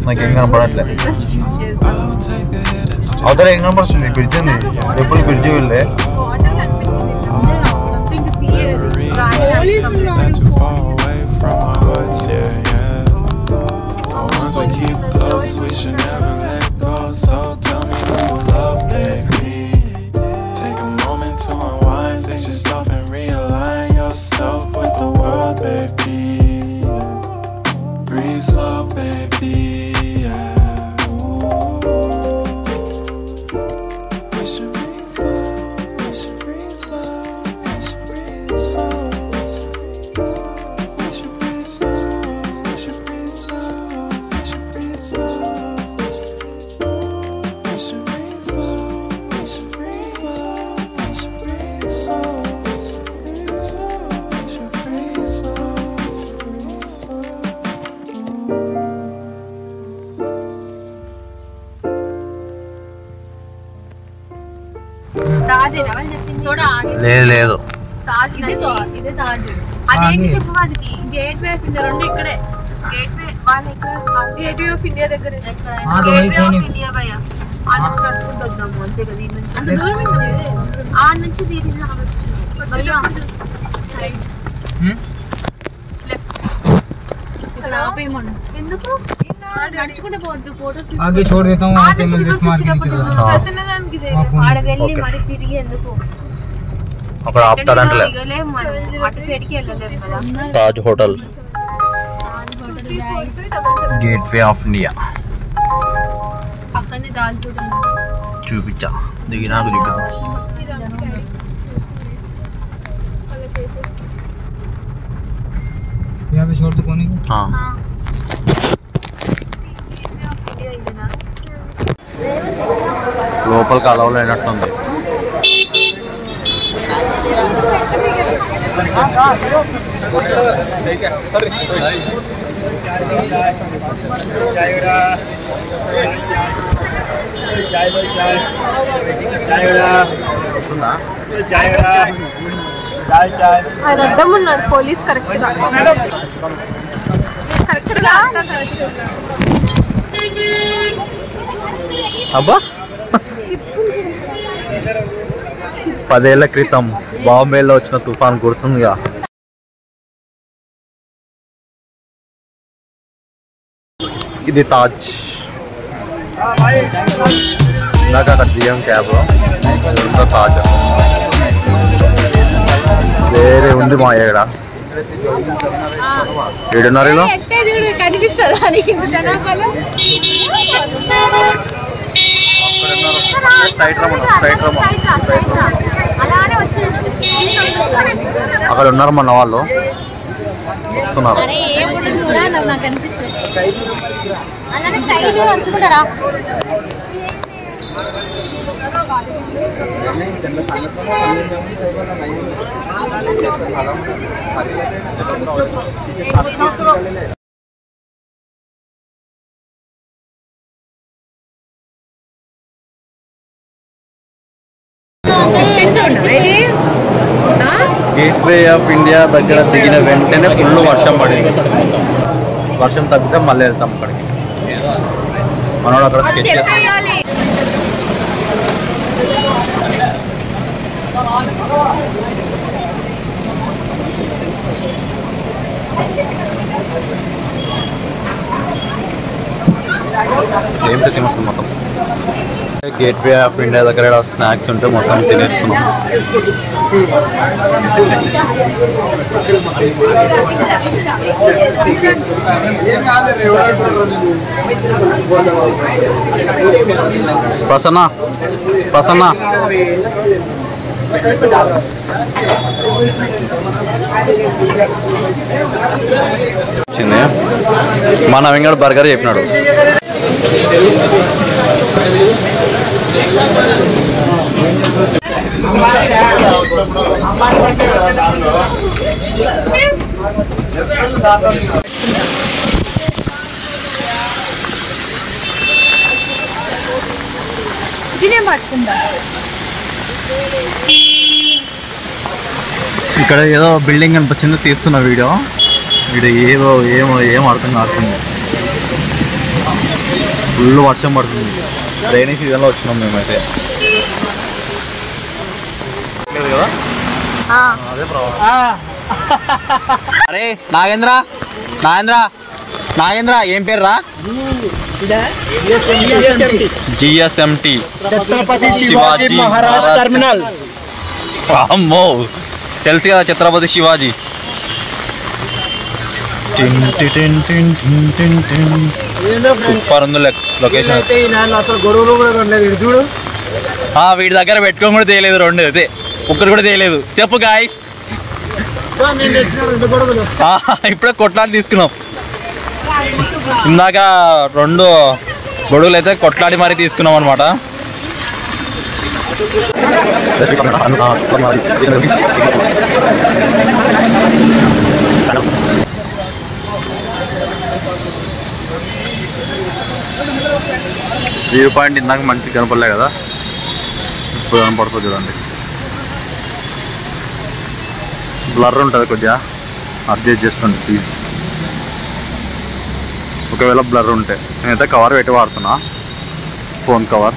నాకేం కనపడట్లేదు. అవతల ఏం కనపడుతుంది? బ్రిడ్జ్ ఉంది. ఎప్పుడు బ్రిడ్జ్ వెళ్ళే లేదు అదేంటి చెప్పు వాళ్ళకి. గేట్ వే ఆఫ్ ఇండియా రెండు ఇక్కడే. గేట్ వే ఆఫ్ ఇండియా దగ్గర. గేట్ వే ఆఫ్ ఇండియా భయ ఆ నుంచి నడుచుకుంటూ వద్దాము అంతే కదా. ఈ నుంచి ఆ నుంచి దీని రావచ్చు. ఎందుకు నడుచుకుంటే పోవద్దు? ఫోటోస్ ఆడ వెళ్ళి మరి తిరిగి ఎందుకు? అక్కడ ఆపుతారంటలే. Taj hotel, gateway of India చూపించా. దిగినాకు లోపలికి అలవ్ లేనట్టుంది. అర్థం ఉన్నాడు పోలీస్ కరెక్ట్ గా. అబ్బా 10 ఏళ్ల క్రితం బాంబేలో వచ్చిన తుఫాన్ గుర్తుందిగా. ఇది తాజ్. ఇందాక అక్కడ దిగాం క్యాబ్లో. తాజ్ వేరే ఉంది మా ఏడ. ఏడున్నారు ఇలా అక్కడ ఉన్నారు మన వాళ్ళు వస్తున్నారు. గేట్ వే ఆఫ్ ఇండియా దగ్గర దిగిన వెంటనే ఫుల్ వర్షం పడింది. వర్షం తగ్గితే మళ్ళీ వెళ్తాం అక్కడికి. మనోడు అక్కడ స్కెచ్ చేస్తాం. ఏంటో తినేస్తున్నాం మొత్తం. గేట్ వే ఆఫ్ ఇండియా దగ్గర స్నాక్స్ ఉంటే మొత్తం తినేస్తున్నాం. ప్రసన్న ప్రసన్న మా నవీన్ బర్గర్ చెప్పినాడు. ఇక్కడ ఏదో బిల్డింగ్ కనిపించింది, తీస్తున్న వీడియో. ఇక్కడ ఏం అర్థం కాకుండా ఫుల్ వర్షం పడుతుంది. రైనీ సీజన్లో వచ్చినాం మేమైతే కదా. అదే ప్రాబ్లం. అరే నాగేంద్ర ఏం పేరు రా? జిఎస్ఎంటి ఛత్రపతి శివాజీ మహారాజ్ టర్మినల్. అమ్మో తెలుసు కదా ఛత్రపతి శివాజీ. సూపర్ ఉంది లొకేషన్. అసలు గొడవలు కూడా ఉండలేదు చూడు. వీడి దగ్గర పెట్టుకొని కూడా తేయలేదు, రెండు అయితే ఒక్కరు కూడా తేయలేదు. చెప్పు గాయస్, ఇప్పుడే కొట్లాడి తీసుకున్నాం. ఇందాక 2 గొడుగులు అయితే కొట్లాడి మరీ తీసుకున్నాం అనమాట. వ్యూ పాయింట్ ఇందాక మంచిగా కనపడలే కదా, ఇప్పుడు కనపడుతుంది చూడండి. బ్లర్ ఉంటుంది కొద్దిగా, అడ్జస్ట్ చేసుకోండి ప్లీజ్. ఒకవేళ బ్లర్ ఉంటే నేనైతే కవర్ పెట్టి వాడుతున్నా, ఫోన్ కవర్.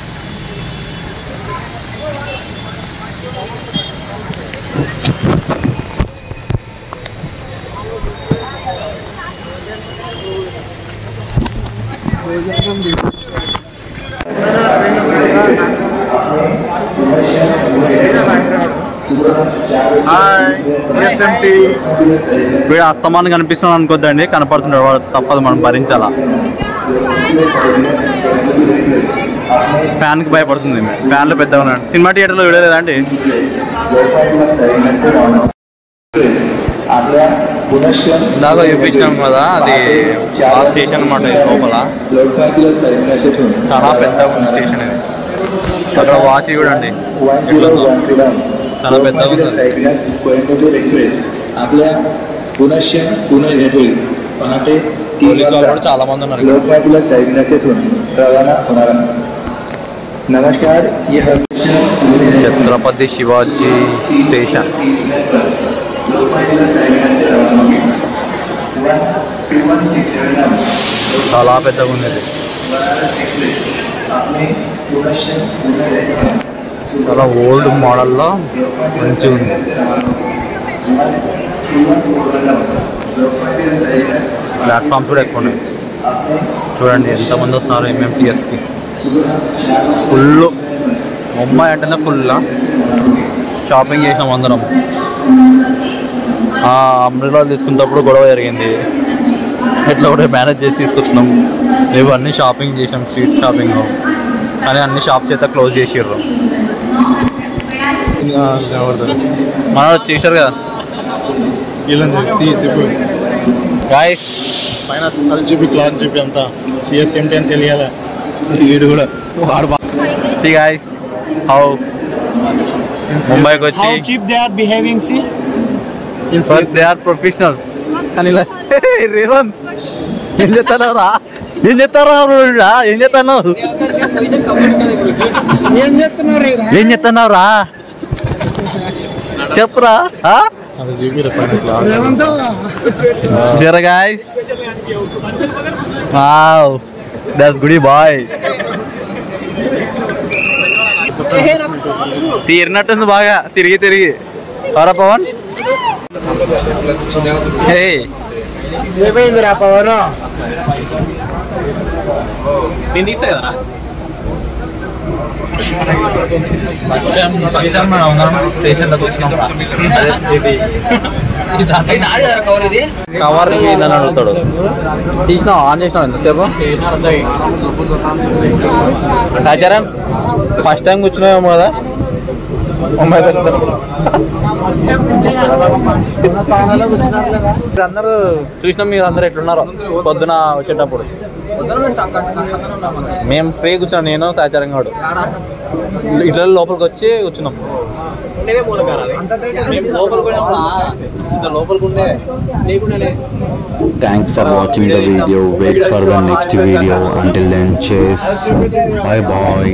వీడు అస్తమానం కనిపిస్తుంది అనుకోద్దండి, కనపడుతున్నాడు వాడు, తప్పదు మనం భరించాలా. ఫ్యాన్కి భయపడుతుంది, ఫ్యాన్లో పెద్దగా ఉన్నాడు. సినిమా థియేటర్లో చూడలేదా అండి? ఇందాక చూపించినాం కదా, అది ఆ స్టేషన్ అన్నమాట. లోపల చాలా పెద్ద స్టేషన్ ఇది. అక్కడ వాచ్ చూడండి, చాలా పెద్దగా ఉంది. పోలీసు వాళ్ళు కూడా చాలా మంది ఉన్నారు. ఛత్రపతి శివాజీ స్టేషన్. చాలా పెద్దగా ఉంది, చాలా ఓల్డ్ మోడల్లో మంచిగా ఉంది. ప్లాట్ఫామ్స్ కూడా ఎక్కువ ఉన్నాయి. చూడండి ఎంతమంది వస్తున్నారు ఎంఎంటీఎస్కి. ఫుల్ ముంబై అంటేనే ఫుల్. షాపింగ్ చేసినాం అందరం. అంబ్రెల్లా తీసుకున్నప్పుడు గొడవ జరిగింది, ఎట్లా కూడా మేనేజ్ చేసి తీసుకొచ్చినాం. మేము అన్నీ షాపింగ్ చేసినాం, స్ట్రీట్ షాపింగ్. కానీ అన్ని షాప్స్ అయితే క్లోజ్ చేసిర్రు. మన చేశారు కదా గాయస్. పైన చూపి క్లాత్ చూపి అంతా సిఎస్ఎంటీ అని తెలియాలా. వీడు కూడా గాయస్ హౌ ముంబైకి వచ్చి how cheap they are behaving, see but they are professionals. కానీ రేవంత్ ఏం చెప్తారా, ఏం చెప్తున్నావురా చెప్పురా. జరా guys, wow that's good boy. తీరినట్టుంది బాగా తిరిగి. అవరా పవన్, ఏమైందిరా పవన్? నేను తీసా కదరా. స్టేషన్లోకి వచ్చినాం. కవర్ ఏందని అడుగుతాడు. తీసినావు, ఆన్ చేసినావు ఎంతసేపు? ఆచారం ఫస్ట్ టైం కూర్చున్నావేమో కదా ముంబైకి వస్తారు. అందరూ చూసినాం, మీరు అందరూ ఎట్లున్నారో పొద్దున వచ్చేటప్పుడు. మేము ఫ్రీ కూర్చున్నాం, నేను సాచారం కాడు ఇట్లా లోపలికి వచ్చి కూర్చున్నాం. Thanks for watching the video. Wait for the next video. Until then, cheers. Bye bye.